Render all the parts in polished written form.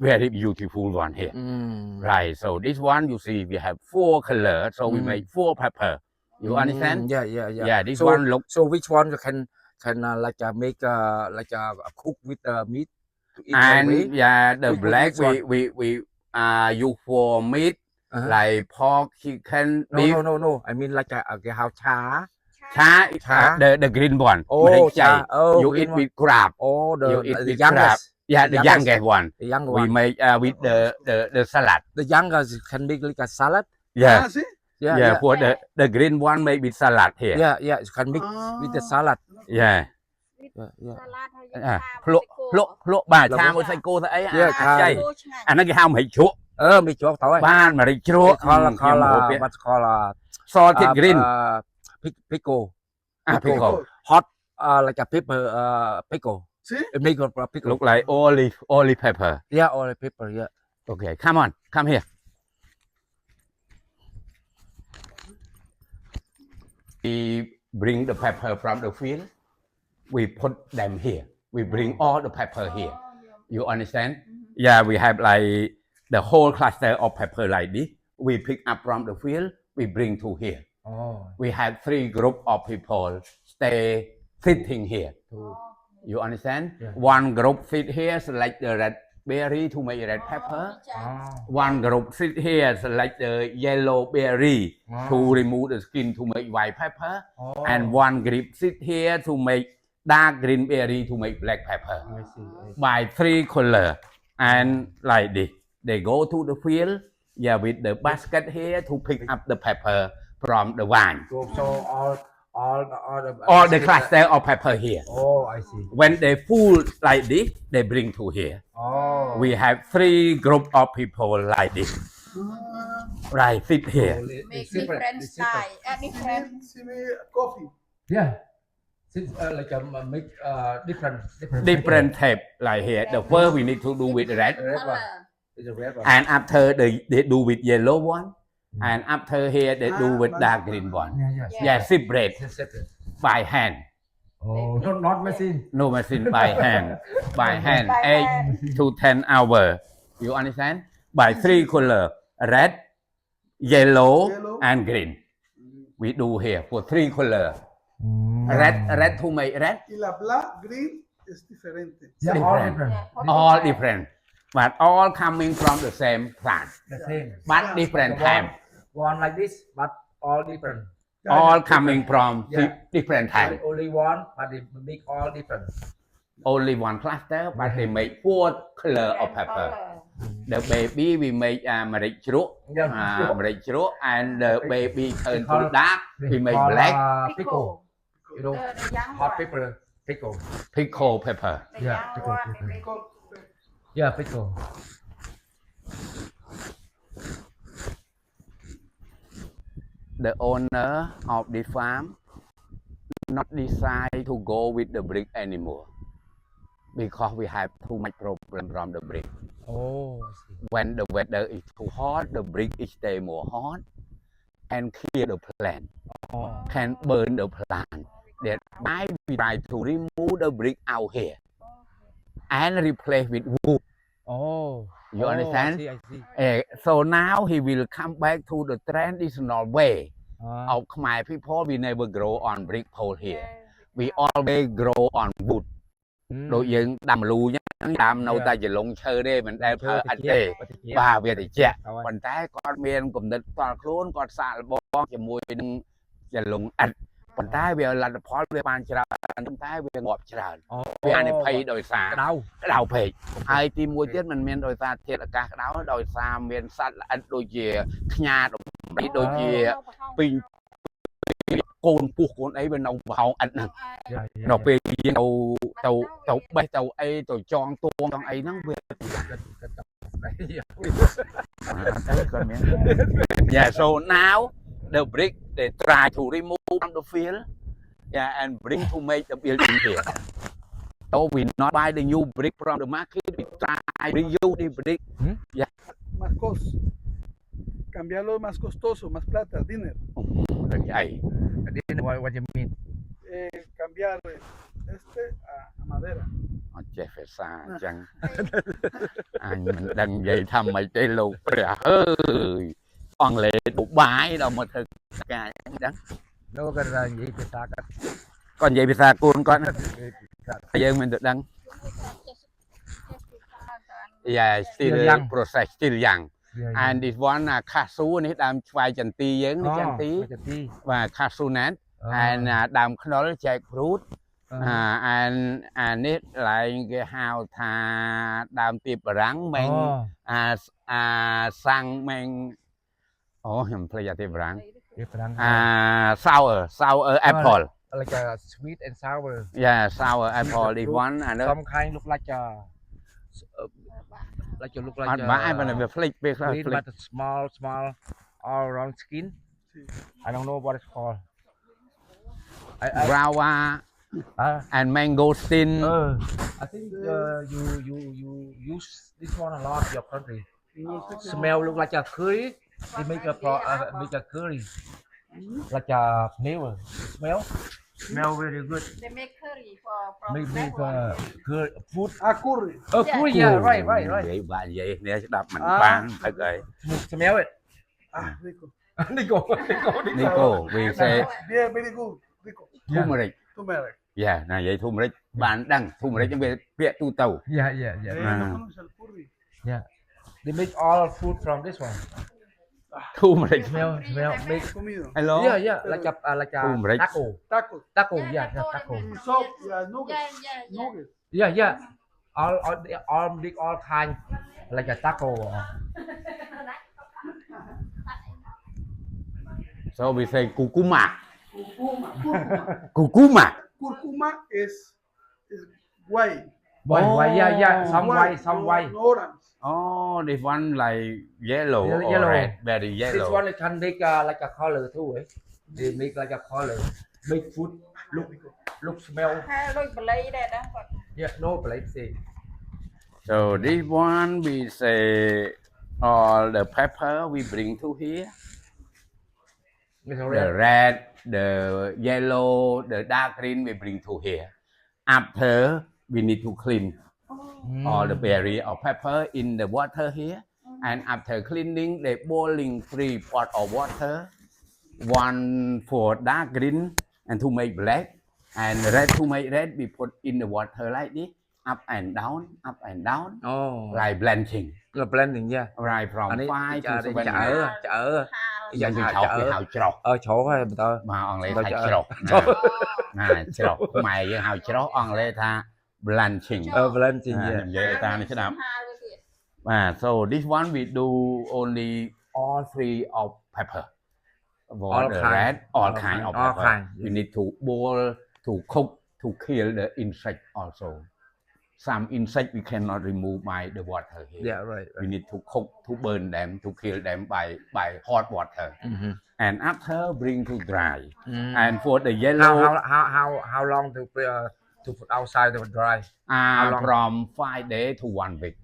very beautiful one here. Right. So this one you see we have 4 colors. So we make 4 pepper. You understand? Yeah. Yeah. This So, one look. So which one you can like make like a cook with meat to eat And right yeah, the which black one? we use for meat like pork, chicken, beef. No. I mean like a how cha. Cha, the green one. Oh, cha. Oh, you green eat one. with crab. Oh, You eat the with crab. youngest. Yeah, the youngest one. The younger We one. make with the salad. The youngest can make like a salad. Yeah. Yeah. For the green one made with salad here. Yeah. It can mix with the salad. Yeah. Lúc bà cha mới thấy cô thấy chay. Anh nói cái hao mày chuột. Mày chuột thôi. Ban mà đi chuột. Call salted green. Pickle. Pickle. Hot like a pepper pickle. See? It make a pickle. Look like olive pepper. Yeah, olive pepper. Yeah. Okay, come on, come here. We bring the pepper from the field. We put them here. We bring all the pepper here. You understand? Yeah, we have like the whole cluster of pepper like this. We pick up from the field. We bring to here. We have 3 group of people stay sitting here. You understand? Yeah. One group sit here select the red berry to make red pepper. One group sit here select the yellow berry to remove the skin to make white pepper. And one group sit here to make dark green berry to make black pepper. I see. By 3 color. And like this, they go to the field, with the basket here to pick up the pepper from the vine. So all the cluster of pepper here. Oh, I see. When they full like this, they bring to here. Oh. We have 3 group of people like this. Right, sit here. Make different style, different. Coffee. Yeah. Like make Different type like here. The first we need to do with red. It's a red one. And after they do with yellow one. And after here they do with dark green one. Yeah. Separate by hand. Oh, not machine. No machine, by hand. By hand. 8 to 10 hours. You understand? By 3 color. Red, yellow, and green. We do here for 3 color. Red to make red. Y la black, green es diferente. Yeah, all different. But all coming from the same plant. The same. But different time. One like this, but all different. All coming from different time. Only one, but they make all different. Only one cluster, but they make 4 color of pepper. The baby we make marichro, and the baby turn to dark. We make black. Pickle. You know, hot pepper. Pickle. Pickle pepper. Yeah, pickle. Yeah, pickle. The owner of the farm not decide to go with the brick anymore because we have too much problem from the brick. Oh, I see. When the weather is too hot, the brick is stay more hot and kill the plant, can burn the plant. That's why we try to remove the brick out here and replace with wood. Oh, you understand? I see. So now he will come back to the traditional way of Khmer people. We never grow on brick pole here. We always grow on wood. Đối với đầm lù nhá, đầm nâu ta chỉ lông chơi đây mình đem thở ăn tê, bà về thì chè, còn trái con miên cùng đất toàn khốn con xạ bom chỉ mùi đừng chỉ lông ăn, còn trái về là phó về bàn chả, còn trái về ngọt chả, về ăn thì phay đồi xả, cái đầu phay, ai tìm mùi tiết mình miên đồi xả thiệt là cả cái đào đồi xả miên sắt là ăn đồi chè, nhà đồi chè, pin côn phu côn ấy bên ông vào ăn nè, nó về tàu bay tàu ấy tàu tròn tuông tròn ấy nó về. Yeah, so now the brick they try to remove from the field, and bring to make the building here. So we not buy the new brick from the market, we try bring you the brick. Yeah. Más costoso. Cambiarlo más costoso, más plata, dinero. What you mean? Cambiar a madera. ចេះភាសាអញ្ចឹងអញមិនដឹងនិយាយថាម៉េចទេលោកព្រះអើយអង់គ្លេសបបាយដល់មកធ្វើការអញ្ចឹង nó cái là gì cái ta cái គាត់និយាយភាសាគូនគាត់ណាយើងមិនទៅដឹង Yeah still young. process still young and this one ខាស៊ូនេះដើមឆ្វែងចន្ទីយើងនេះចន្ទី បាទ cashewnut and ដើមខ្នុរ jackfruit and នេះឡើងគេហៅថាដើមទៀបបារាំងមែងសាំងមែងអូខ្ញុំភ្លេចអាទៀបបារាំង sour apple like a sweet and sour yeah sour apple this one and some kind look like a look like អត់បាយប៉ុន្តែវាភ្លេចពេលខ្លះ green ភ្លេច but small all around skin I don't know what it's called guava and mangosteen I think you use this one a lot in your country smell look like a curry they make a curry like a flavor smell very good They make curry from make that one. curry food curry. curry yeah right និយាយបាក់និយាយនេះស្ដាប់មិនបានទឹកអី smell it Rico. Nico Nico we say Yeah, very good. Rico. turmeric Turmeric. yeah ណានិយាយ turmeric បានដឹង turmeric វាពាក្យទូទៅ yeah No conoce el curry. they make all food from this one turmeric smell make Comido. hello yeah like a Turmeric. Tacos. taco yeah taco Soap. Yeah, nuggets. Yeah. Nuggets. yeah all big all kind like a taco so we say curcuma Curcuma. curcuma Curcuma is white. why yeah some white some no- white no orange. oh this one like yellow or Yellow. red very this yellow one they can make like a color too eh? they make like a color make food look smell ហើយលុយបល័យដែរណាគាត់ yeah no place say so this one we say all the pepper we bring to here it's the red red the yellow the dark green we bring to here after we need to clean all the berry or pepper in the water here and after cleaning they boiling 3 pot of water one for dark green and to make black and red to make red we put in the water like this up and down oh like blanching là blending yeah right from 5 to 7 minutes chợ យ៉ាងគេហៅច្រោះ chỗ hay mà tao មកអង់គ្លេស ទៅ ថា ច្រោះ ច្រោះណាច្រោះខ្មែរយើងហៅច្រោះអង់គ្លេសថា blanching blending yeah និយាយតាមនេះស្ដាប់ ហាលវាទៀត បាទ so this one we do only all three of pepper All the kind. red all kind of All pepper kind, we need to boil to cook to kill the insect also some insect we cannot remove by the water here yeah right we need to cook to burn them to kill them by hot water and after bring to dry and for the yellow how long to put outside to dry how long? from 5 days to 1 week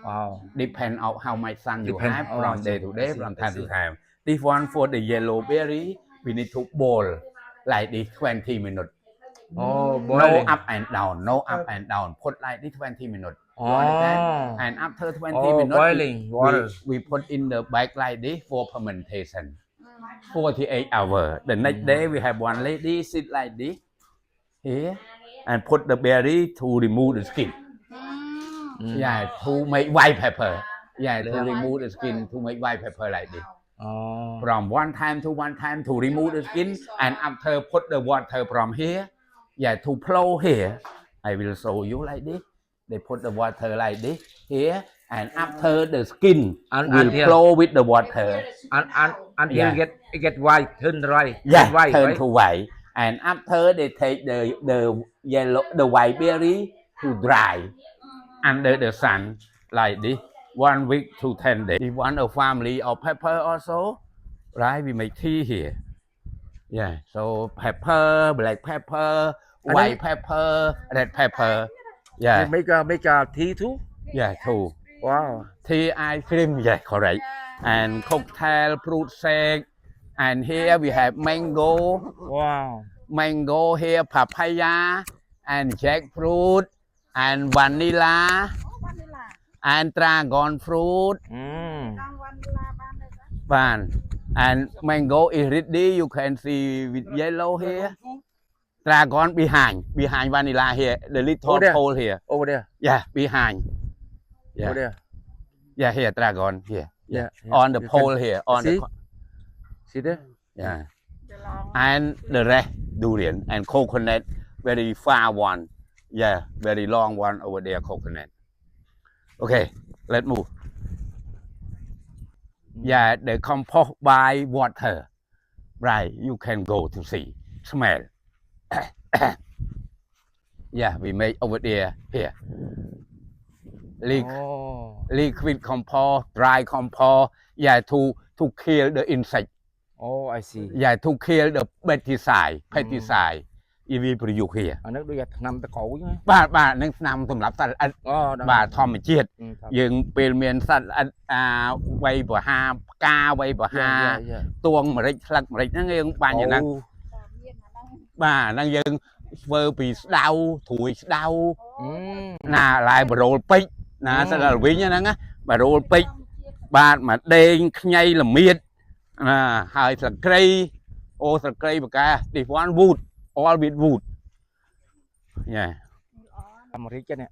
wow depend on how much sun you Depend- have oh, from I day see, to I day see, from I time to see. time this one for the yellow berry we need to boil like this 20 minutes oh no boiling up and down no up and down put like this 20 minutes oh and after 20 oh minutes boiling water we put in the bag like this for fermentation 48 hours the next day we have one lady sit like this here and put the berry to remove the skin yeah to make white pepper yeah to remove the skin to make white pepper like this oh from one time to remove the skin and after put the water from here yeah to flow here I will show you like this they put the water like this here and after the skin will until flow with the water until Yeah. get white turn right yeah white turn right? to white and after they take the white berry to dry under the sun like this 1 week to 10 days if one a family of pepper also right we make tea here yeah so pepper black pepper white pepper red pepper yeah they make a tea too yeah too wow tea ice cream yeah correct and cocktail fruit shake and here we have wow mango here papaya and jackfruit and vanilla vanilla and dragon fruit ដង vanilla បានទេតា ban and mango is ready you can see with yellow here dragon behind vanilla here the little Oh, there. hole here over there yeah behind yeah over there yeah here dragon here yeah on the You pole can here on the see there yeah ច្រឡង and the rest durian and coconut very far one yeah very long one over there coconut okay let's move yeah the compost by water right you can go to see smell yeah we make over there here oh liquid compost dry compost yeah to kill the insect oh I see yeah to kill the pesticide if we produce here អានេះដូចជាថ្នាំតកោចឹង បាទនឹងស្នាមសម្រាប់សត្វល្អិត អូដល់ បាទធម្មជាតិ Ừ, thật. យើងពេលមានសត្វល្អិតវ័យប្រហាផ្កាវ័យប្រហា Yeah. ទួងម្រេចស្លឹកម្រេចហ្នឹងយើងបាញ់អាហ្នឹង Oh. តែមានអាហ្នឹង បាទអាហ្នឹងយើងធ្វើពីស្ដៅត្រួយស្ដៅ Ừ. ណាឡាយបរោលពេជ្រណាសិលវិញហ្នឹងណាបរោលពេជ្រ ធម្មជាតិ បាទមកដេងខ្ញីល្មៀតណាហើយស្លឹកគ្រៃអូស្លឹកគ្រៃបកា this one wood all with wood yeah ល្អ អាមេរិកចឹងនេះ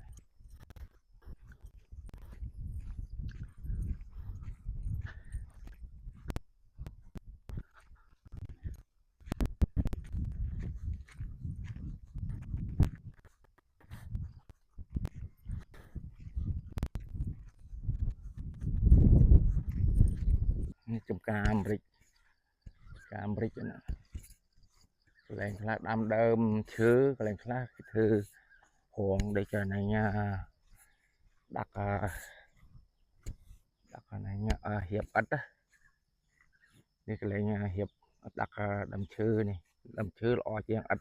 នេះចំការអាមេរិកការអាមេរិកណាកន្លែងខ្លះដាំដើមឈើកន្លែងខ្លះគេធ្វើរងដូចជាណៃញ៉ាដាក់ណៃញ៉ារៀបអិតនេះកន្លែងរៀបដាក់ដើមឈើនេះដើមឈើល្អជាងអិត